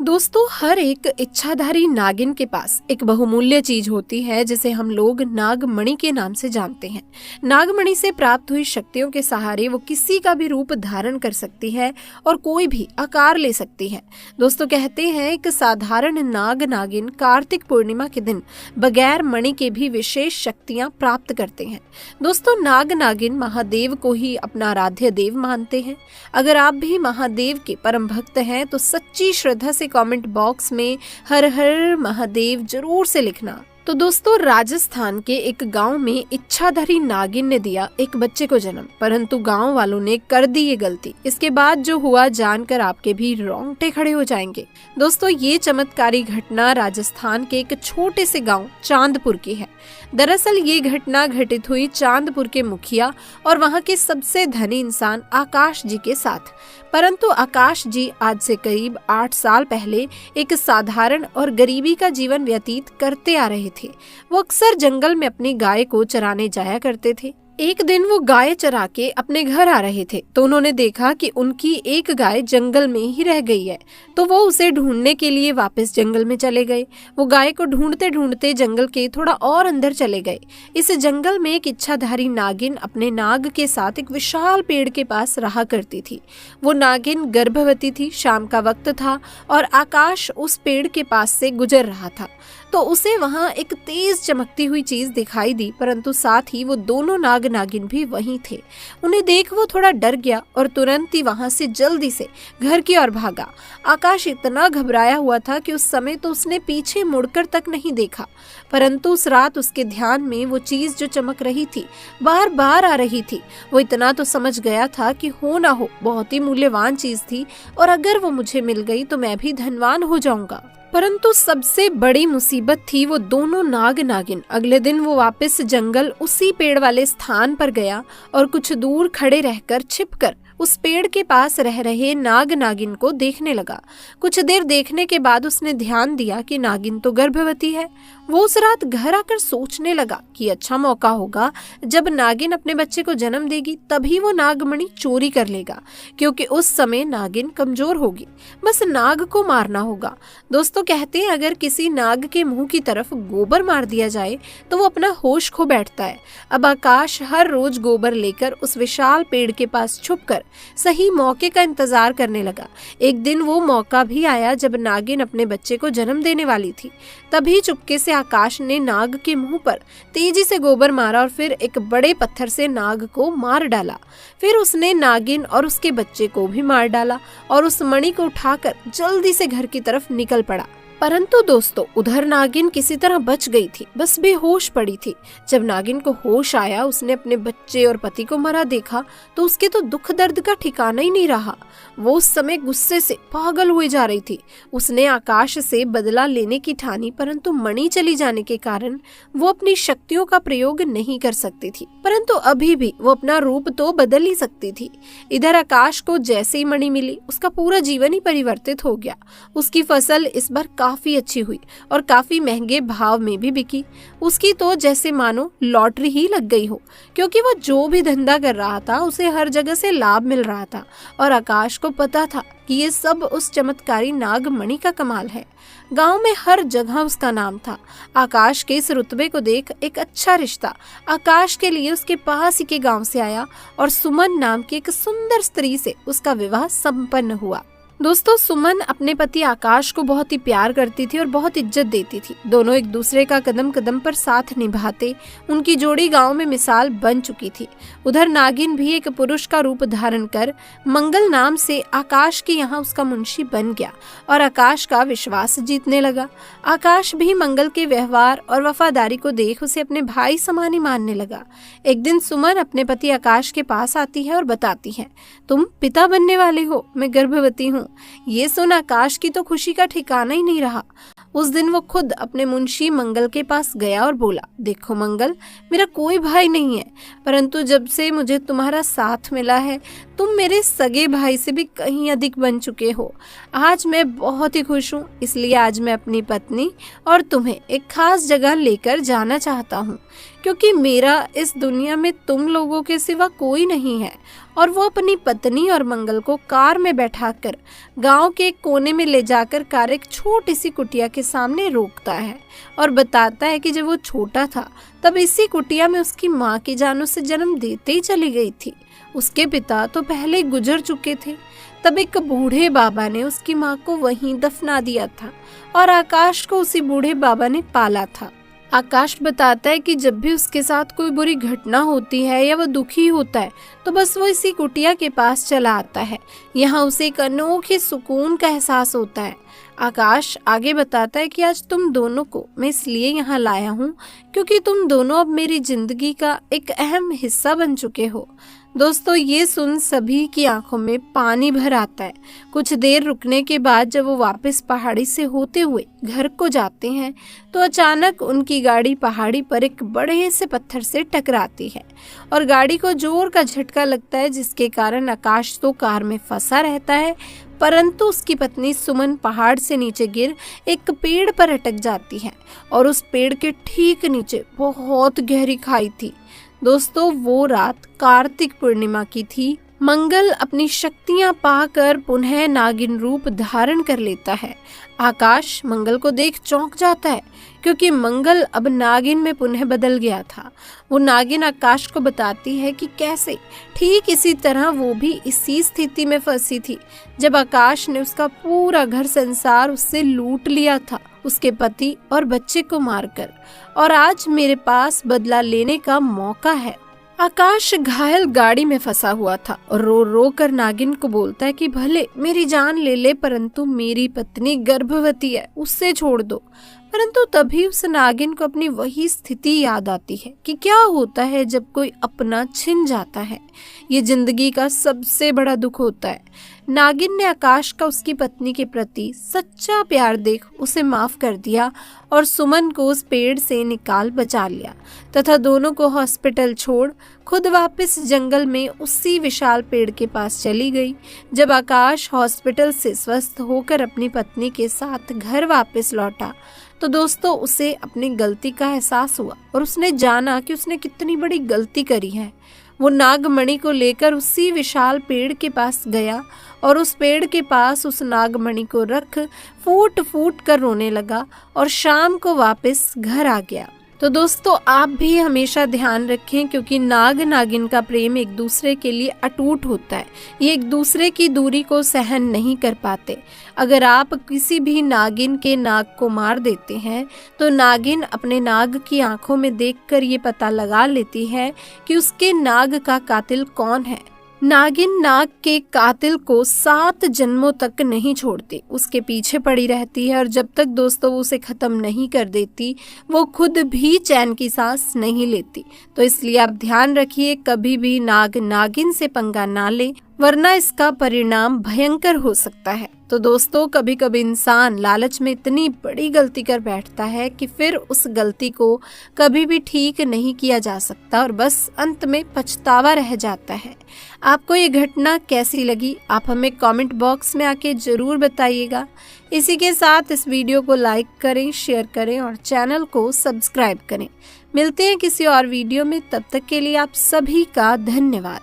दोस्तों, हर एक इच्छाधारी नागिन के पास एक बहुमूल्य चीज होती है जिसे हम लोग नागमणि के नाम से जानते हैं। नागमणि से प्राप्त हुई शक्तियों के सहारे वो किसी का भी रूप धारण कर सकती है और कोई भी आकार ले सकती है। दोस्तों, कहते हैं एक साधारण नाग नागिन कार्तिक पूर्णिमा के दिन बगैर मणि के भी विशेष शक्तियां प्राप्त करते हैं। दोस्तों, नाग नागिन महादेव को ही अपना आराध्य देव मानते हैं। अगर आप भी महादेव के परम भक्त हैं तो सच्ची श्रद्धा से कमेंट बॉक्स में हर हर महादेव जरूर से लिखना। तो दोस्तों, राजस्थान के एक गांव में इच्छाधारी नागिन ने दिया एक बच्चे को जन्म, परंतु गांव वालों ने कर दी ये गलती। इसके बाद जो हुआ जानकर आपके भी रोंगटे खड़े हो जाएंगे। दोस्तों, ये चमत्कारी घटना राजस्थान के एक छोटे से गांव चांदपुर की है। दरअसल ये घटना घटित हुई चांदपुर के मुखिया और वहां के सबसे धनी इंसान आकाश जी के साथ। परंतु आकाश जी आज से करीब 8 साल पहले एक साधारण और गरीबी का जीवन व्यतीत करते आ रहे थे। वो अक्सर जंगल में अपनी गाय को चराने जाया करते थे। एक दिन वो गाय चरा के अपने घर आ रहे थे तो उन्होंने देखा कि उनकी एक गाय जंगल में ही रह गई है। तो वो उसे ढूंढने के लिए वापस जंगल में चले गए। वो गाय को ढूंढते ढूंढते जंगल के थोड़ा और अंदर चले गए। इस जंगल में एक इच्छाधारी नागिन अपने नाग के साथ एक विशाल पेड़ के पास रहा करती थी। वो नागिन गर्भवती थी, शाम का वक्त था और आकाश उस पेड़ के पास से गुजर रहा था तो उसे वहां एक तेज चमकती हुई चीज दिखाई दी, परंतु साथ ही वो दोनों नाग नागिन भी वहीं थे। उन्हें देख वो थोड़ा डर गया और तुरंत ही वहां से जल्दी से घर की ओर भागा। आकाश इतना घबराया हुआ था कि उस समय तो उसने पीछे मुड़कर तक नहीं देखा, परंतु उस रात उसके ध्यान में वो चीज जो चमक रही थी बार बार आ रही थी। वो इतना तो समझ गया था कि हो ना हो बहुत ही मूल्यवान चीज थी और अगर वो मुझे मिल गई तो मैं भी धनवान हो जाऊंगा। परंतु सबसे बड़ी मुसीबत थी वो दोनों नाग नागिन। अगले दिन वो वापस जंगल उसी पेड़ वाले स्थान पर गया और कुछ दूर खड़े रहकर छिपकर उस पेड़ के पास रह रहे नाग नागिन को देखने लगा। कुछ देर देखने के बाद उसने ध्यान दिया कि नागिन तो गर्भवती है। वो उस रात घर आकर सोचने लगा कि अच्छा मौका होगा, जब नागिन अपने बच्चे को जन्म देगी तभी वो नागमणि चोरी कर लेगा, क्योंकि उस समय नागिन कमजोर होगी। बस नाग को मारना होगा। दोस्तों, कहते हैं अगर किसी नाग के मुंह की तरफ गोबर मार दिया जाए तो वो अपना होश खो बैठता है। अब आकाश हर रोज गोबर लेकर उस विशाल पेड़ के पास छुपकर सही मौके का इंतजार करने लगा। एक दिन वो मौका भी आया जब नागिन अपने बच्चे को जन्म देने वाली थी। तभी चुपके से आकाश ने नाग के मुंह पर तेजी से गोबर मारा और फिर एक बड़े पत्थर से नाग को मार डाला। फिर उसने नागिन और उसके बच्चे को भी मार डाला और उस मणि को उठाकर जल्दी से घर की तरफ निकल पड़ा। परंतु दोस्तों, उधर नागिन किसी तरह बच गई थी, बस बेहोश पड़ी थी। जब नागिन को होश आया, उसने अपने बच्चे और पति को मरा देखा तो उसके तो दुख दर्द का ठिकाना ही नहीं रहा। वो उस समय गुस्से से पागल हुई जा रही थी। उसने आकाश से बदला लेने की ठानी, परंतु मणि चली जाने के कारण वो अपनी शक्तियों का प्रयोग नहीं कर सकती थी। परंतु अभी भी वो अपना रूप तो बदल ही सकती थी। इधर आकाश को जैसे ही मणि मिली, उसका पूरा जीवन ही परिवर्तित हो गया। उसकी फसल इस बार काफी अच्छी हुई और काफी महंगे भाव में भी बिकी। उसकी तो जैसे मानो लॉटरी ही लग गई हो, क्योंकि वो जो भी धंधा कर रहा था उसे हर जगह से लाभ मिल रहा था और आकाश को पता था कि ये सब उस चमत्कारी नागमणि का कमाल है। गांव में हर जगह उसका नाम था। आकाश के इस रुतबे को देख एक अच्छा रिश्ता आकाश के लिए उसके पास ही के गांव से आया और सुमन नाम की एक सुंदर स्त्री से उसका विवाह संपन्न हुआ। दोस्तों, सुमन अपने पति आकाश को बहुत ही प्यार करती थी और बहुत इज्जत देती थी। दोनों एक दूसरे का कदम कदम पर साथ निभाते उनकी जोड़ी गांव में मिसाल बन चुकी थी। उधर नागिन भी एक पुरुष का रूप धारण कर मंगल नाम से आकाश के यहाँ उसका मुंशी बन गया और आकाश का विश्वास जीतने लगा। आकाश भी मंगल के व्यवहार और वफादारी को देख उसे अपने भाई समान ही मानने लगा। एक दिन सुमन अपने पति आकाश के पास आती है और बताती है, तुम पिता बनने वाले हो, मैं गर्भवती हूँ। ये सुन आकाश की तो खुशी का ठिकाना ही नहीं रहा। उस दिन वो खुद अपने मुंशी मंगल के पास गया और बोला, देखो मंगल, मेरा कोई भाई नहीं है, परंतु जब से मुझे तुम्हारा साथ मिला है तुम मेरे सगे भाई से भी कहीं अधिक बन चुके हो। आज मैं बहुत ही खुश हूँ, इसलिए आज मैं अपनी पत्नी और तुम्हें एक खास जगह लेकर जाना चाहता हूँ, क्योंकि मेरा इस दुनिया में तुम लोगों के सिवा कोई नहीं है। और वो अपनी पत्नी और मंगल को कार में बैठाकर गांव के एक कोने में ले जाकर कार एक छोटी सी कुटिया के सामने रोकता है और बताता है कि जब वो छोटा था तब इसी कुटिया में उसकी माँ की जान उसे जन्म देते ही चली गई थी। उसके पिता तो पहले ही गुजर चुके थे। तब एक बूढ़े बाबा ने उसकी माँ को वहीं दफना दिया था और आकाश को उसी बूढ़े बाबा ने पाला था। आकाश बताता है कि जब भी उसके साथ कोई बुरी घटना होती है या वह दुखी होता है तो बस वो इसी कुटिया के पास चला आता है। यहाँ उसे एक अनोखे सुकून का एहसास होता है। आकाश आगे बताता है कि आज तुम दोनों को मैं इसलिए यहाँ लाया हूँ क्योंकि तुम दोनों अब मेरी जिंदगी का एक अहम हिस्सा बन चुके हो। दोस्तों, ये सुन सभी की आंखों में पानी भर आता है। कुछ देर रुकने के बाद जब वो वापस पहाड़ी से होते हुए घर को जाते हैं तो अचानक उनकी गाड़ी पहाड़ी पर एक बड़े से पत्थर से टकराती है और गाड़ी को जोर का झटका लगता है, जिसके कारण आकाश तो कार में फंसा रहता है, परंतु उसकी पत्नी सुमन पहाड़ से नीचे गिर एक पेड़ पर अटक जाती है और उस पेड़ के ठीक नीचे बहुत गहरी खाई थी। दोस्तों, वो रात कार्तिक पूर्णिमा की थी। मंगल अपनी शक्तियां पाकर पुनः नागिन रूप धारण कर लेता है। आकाश मंगल को देख चौंक जाता है क्योंकि मंगल अब नागिन में पुनः बदल गया था। वो नागिन आकाश को बताती है कि कैसे ठीक इसी तरह वो भी इसी स्थिति में फंसी थी जब आकाश ने उसका पूरा घर संसार उससे लूट लिया था, उसके पति और बच्चे को मारकर, और आज मेरे पास बदला लेने का मौका है। आकाश घायल गाड़ी में फंसा हुआ था और रो रो कर नागिन को बोलता है कि भले मेरी जान ले ले परंतु मेरी पत्नी गर्भवती है, उससे छोड़ दो। परंतु तभी उस नागिन को अपनी वही स्थिति याद आती है कि क्या होता है जब कोई अपना छिन जाता है। ये जिंदगी का सबसे बड़ा दुख होता है। नागिन ने आकाश का उसकी पत्नी के प्रति सच्चा प्यार देख उसे माफ कर दिया और सुमन को उस पेड़ से निकाल बचा लिया तथा दोनों को हॉस्पिटल छोड़ खुद वापस जंगल में उसी विशाल पेड़ के पास चली गई। जब आकाश हॉस्पिटल से स्वस्थ होकर अपनी पत्नी के साथ घर वापस लौटा तो दोस्तों उसे अपनी गलती का एहसास हुआ और उसने जाना कि उसने कितनी बड़ी गलती करी है। वो नागमणि को लेकर उसी विशाल पेड़ के पास गया और उस पेड़ के पास उस नागमणि को रख फूट फूट कर रोने लगा और शाम को वापस घर आ गया। तो दोस्तों, आप भी हमेशा ध्यान रखें क्योंकि नाग नागिन का प्रेम एक दूसरे के लिए अटूट होता है। ये एक दूसरे की दूरी को सहन नहीं कर पाते। अगर आप किसी भी नागिन के नाग को मार देते हैं तो नागिन अपने नाग की आंखों में देखकर ये पता लगा लेती है कि उसके नाग का कातिल कौन है। नागिन नाग के कातिल को 7 जन्मों तक नहीं छोड़ती, उसके पीछे पड़ी रहती है और जब तक दोस्तों वो उसे खत्म नहीं कर देती वो खुद भी चैन की सांस नहीं लेती। तो इसलिए आप ध्यान रखिए, कभी भी नाग नागिन से पंगा ना ले वरना इसका परिणाम भयंकर हो सकता है। तो दोस्तों, कभी कभी इंसान लालच में इतनी बड़ी गलती कर बैठता है कि फिर उस गलती को कभी भी ठीक नहीं किया जा सकता और बस अंत में पछतावा रह जाता है। आपको ये घटना कैसी लगी आप हमें कमेंट बॉक्स में आके जरूर बताइएगा। इसी के साथ इस वीडियो को लाइक करें, शेयर करें और चैनल को सब्सक्राइब करें। मिलते हैं किसी और वीडियो में, तब तक के लिए आप सभी का धन्यवाद।